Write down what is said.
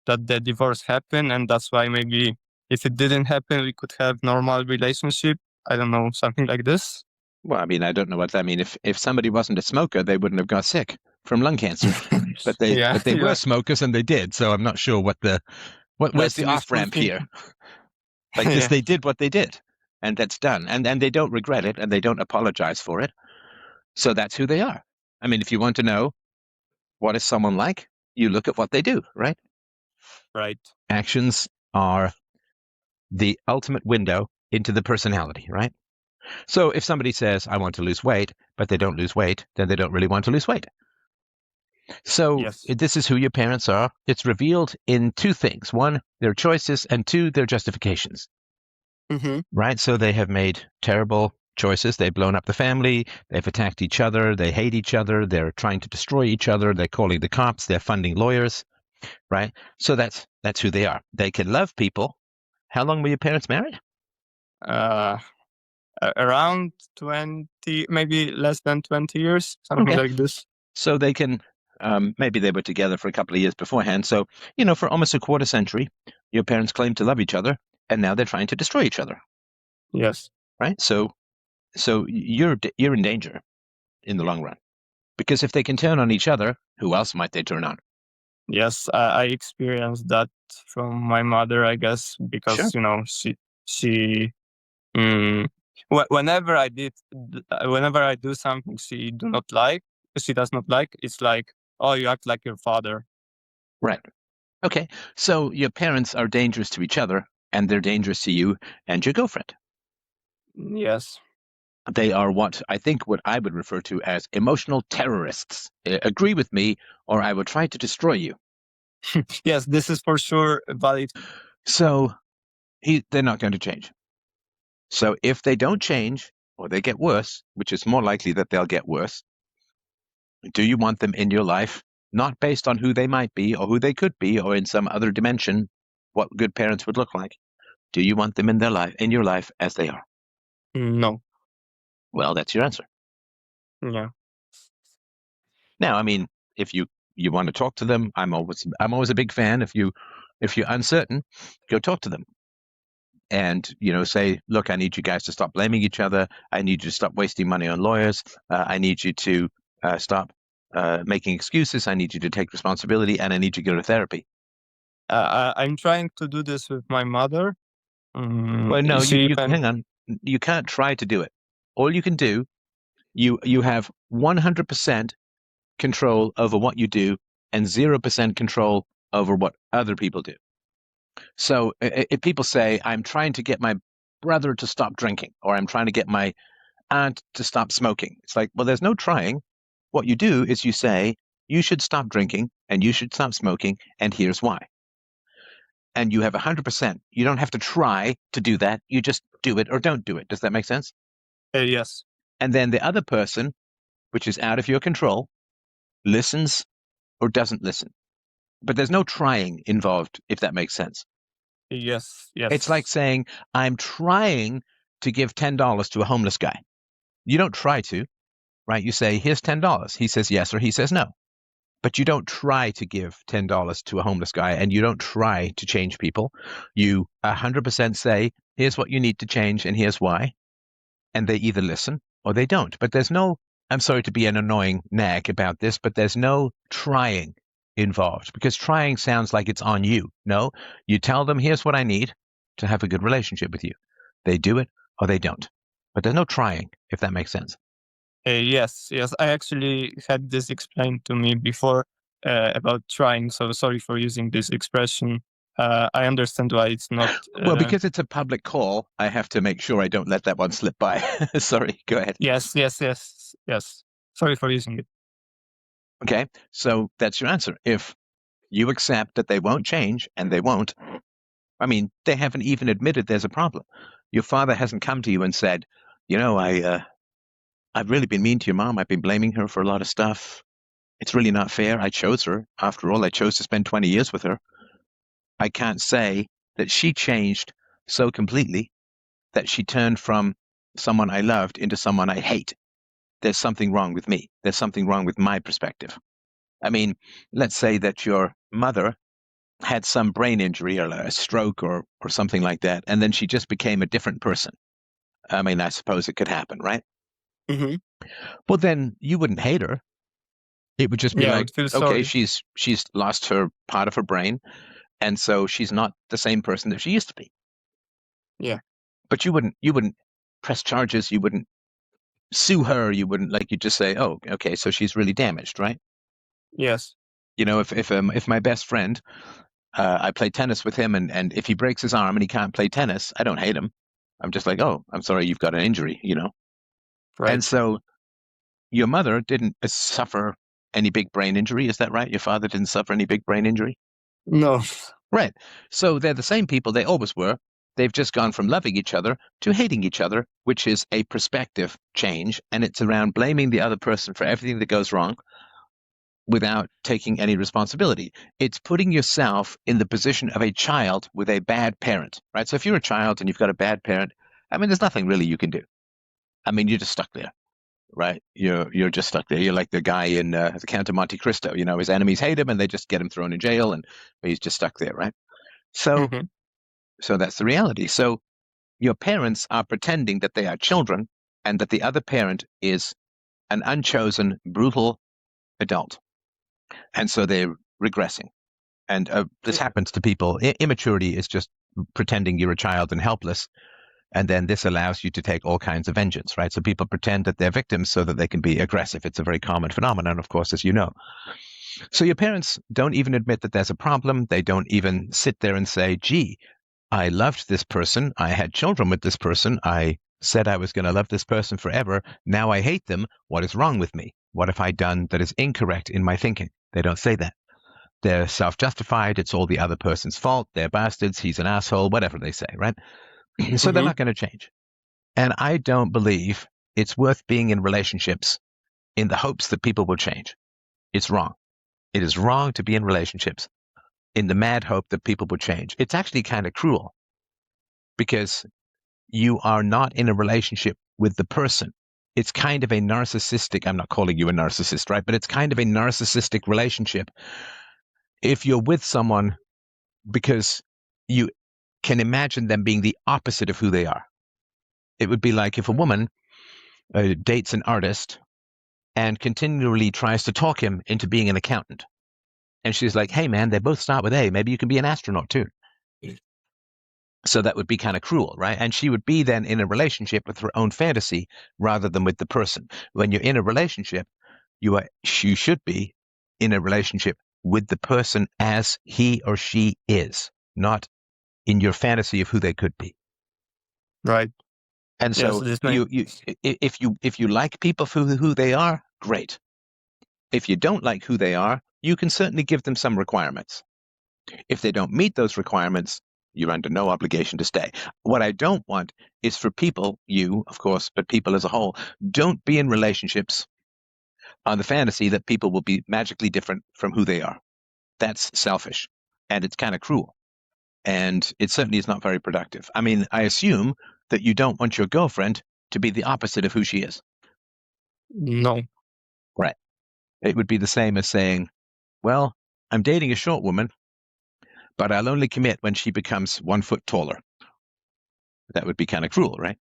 that the divorce happened, and that's why maybe if it didn't happen, we could have normal relationship. I don't know, something like this. Well, I mean, I don't know what that means. If somebody wasn't a smoker, they wouldn't have got sick from lung cancer. But they Yeah, were smokers and they did. So I'm not sure where's that's the off wishful ramp here? thinking. Like this, Yeah. they did what they did, and that's done. And they don't regret it, and they don't apologize for it. So that's who they are. I mean, if you want to know what is someone like, you look at what they do, right? Right. Actions are the ultimate window into the personality, right? So if somebody says, I want to lose weight, but they don't lose weight, then they don't really want to lose weight. So Yes. this is who your parents are. It's revealed in two things. One, their choices, and two, their justifications, Mm-hmm. right? So they have made terrible choices. They've blown up the family. They've attacked each other. They hate each other. They're trying to destroy each other. They're calling the cops. They're funding lawyers, right? So that's who they are. They can love people. How long were your parents married? Uh, around 20, maybe less than 20 years, something Okay. like this. So they can, maybe they were together for a couple of years beforehand. So, for almost a quarter century, your parents claimed to love each other, and now they're trying to destroy each other, Yes. right? So you're in danger in the long run, because if they can turn on each other, who else might they turn on? Yes, I experienced that from my mother, I guess, Sure. because she mm, whenever whenever I do something she does not like. It's like, oh, you act like your father. Right. Okay. So your parents are dangerous to each other, and they're dangerous to you and your girlfriend. Yes. They are what I would refer to as emotional terrorists. Agree with me, or I will try to destroy you. Yes, this is for sure valid. So they're not going to change. So if they don't change or they get worse, which is more likely that they'll get worse, do you want them in your life? Not based on who they might be or who they could be or in some other dimension, what good parents would look like. Do you want them in your life as they are? No. Well, that's your answer. Yeah. Now, I mean, if you want to talk to them, I'm always a big fan. If you're uncertain, go talk to them. And say, look, I need you guys to stop blaming each other. I need you to stop wasting money on lawyers. I need you to stop making excuses. I need you to take responsibility, and I need you to go to therapy. I'm trying to do this with my mother. Well, no, you hang on. You can't try to do it. All you can do, you have 100% control over what you do and 0% control over what other people do. So if people say, I'm trying to get my brother to stop drinking, or I'm trying to get my aunt to stop smoking, it's like, well, there's no trying. What you do is you say, you should stop drinking and you should stop smoking, and here's why. And you have 100%. You don't have to try to do that. You just do it or don't do it. Does that make sense? Yes. And then the other person, which is out of your control, listens or doesn't listen. But there's no trying involved, if that makes sense. Yes. Yes. It's like saying, I'm trying to give $10 to a homeless guy. You don't try to, right? You say, here's $10. He says yes or he says no. But you don't try to give $10 to a homeless guy, and you don't try to change people. You 100% say, here's what you need to change and here's why. And they either listen or they don't. But there's no, I'm sorry to be an annoying nag about this, but there's no trying involved, because trying sounds like it's on you. No, you tell them, here's what I need to have a good relationship with you. They do it or they don't. But there's no trying, if that makes sense. Yes. I actually had this explained to me before about trying. So sorry for using this expression. I understand why it's not. Well, because it's a public call, I have to make sure I don't let that one slip by. Sorry, go ahead. Yes. Sorry for using it. Okay, so that's your answer. If you accept that they won't change, and they won't, I mean, they haven't even admitted there's a problem. Your father hasn't come to you and said, I've really been mean to your mom. I've been blaming her for a lot of stuff. It's really not fair. I chose her. After all, I chose to spend 20 years with her. I can't say that she changed so completely that she turned from someone I loved into someone I hate. There's something wrong with me. There's something wrong with my perspective. I mean, let's say that your mother had some brain injury or a stroke or something like that, and then she just became a different person. I mean, I suppose it could happen, right? Mm-hmm. Well, then you wouldn't hate her. It would just be Yeah, I like, would feel okay, sorry. she's lost her part of her brain, and so she's not the same person that she used to be. Yeah. But you wouldn't press charges. You wouldn't sue her. You wouldn't like. You just say, oh, okay, so she's really damaged, right? Yes. You know, if my best friend, I play tennis with him, and if he breaks his arm and he can't play tennis, I don't hate him. I'm just like, oh, I'm sorry, you've got an injury, you know. And Right. so your mother didn't suffer any big brain injury, is that right? Your father didn't suffer any big brain injury? No. Right. So they're the same people they always were. They've just gone from loving each other to hating each other, which is a perspective change. And it's around blaming the other person for everything that goes wrong without taking any responsibility. It's putting yourself in the position of a child with a bad parent, right? So if you're a child and you've got a bad parent, I mean, there's nothing really you can do. I mean, you're just stuck there, right? You're just stuck there. You're like the guy in the Count of Monte Cristo. You know, his enemies hate him and they just get him thrown in jail, and he's just stuck there, right? So Mm-hmm. So that's the reality. So your parents are pretending that they are children and that the other parent is an unchosen, brutal adult. And so they're regressing. And this happens to people. Immaturity is just pretending you're a child and helpless. And then this allows you to take all kinds of vengeance, right? So people pretend that they're victims so that they can be aggressive. It's a very common phenomenon, of course, as you know. So your parents don't even admit that there's a problem. They don't even sit there and say, gee, I loved this person. I had children with this person. I said I was going to love this person forever. Now I hate them. What is wrong with me? What have I done that is incorrect in my thinking? They don't say that. They're self-justified. It's all the other person's fault. They're bastards. He's an asshole, whatever they say, right? So they're Mm-hmm. not going to change. And I don't believe it's worth being in relationships in the hopes that people will change. It's wrong. It is wrong to be in relationships in the mad hope that people will change. It's actually kind of cruel because you are not in a relationship with the person. It's kind of a narcissistic, I'm not calling you a narcissist, right? But it's kind of a narcissistic relationship. If you're with someone because you can imagine them being the opposite of who they are. It would be like if a woman dates an artist and continually tries to talk him into being an accountant. And she's like, hey, man, they both start with A. Maybe you can be an astronaut too. So that would be kind of cruel, right? And she would be then in a relationship with her own fantasy rather than with the person. When you're in a relationship, you should be in a relationship with the person as he or she is, not in your fantasy of who they could be. Right. And Yeah. so So this may. if you like people for who they are, great. If you don't like who they are, you can certainly give them some requirements. If they don't meet those requirements, you're under no obligation to stay. What I don't want is for people, you, of course, but people as a whole, don't be in relationships on the fantasy that people will be magically different from who they are. That's selfish, and it's kind of cruel, and it certainly is not very productive. I mean, I assume that you don't want your girlfriend to be the opposite of who she is. No. Right. It would be the same as saying, well, I'm dating a short woman, but I'll only commit when she becomes 1 foot taller. That would be kind of cruel, right?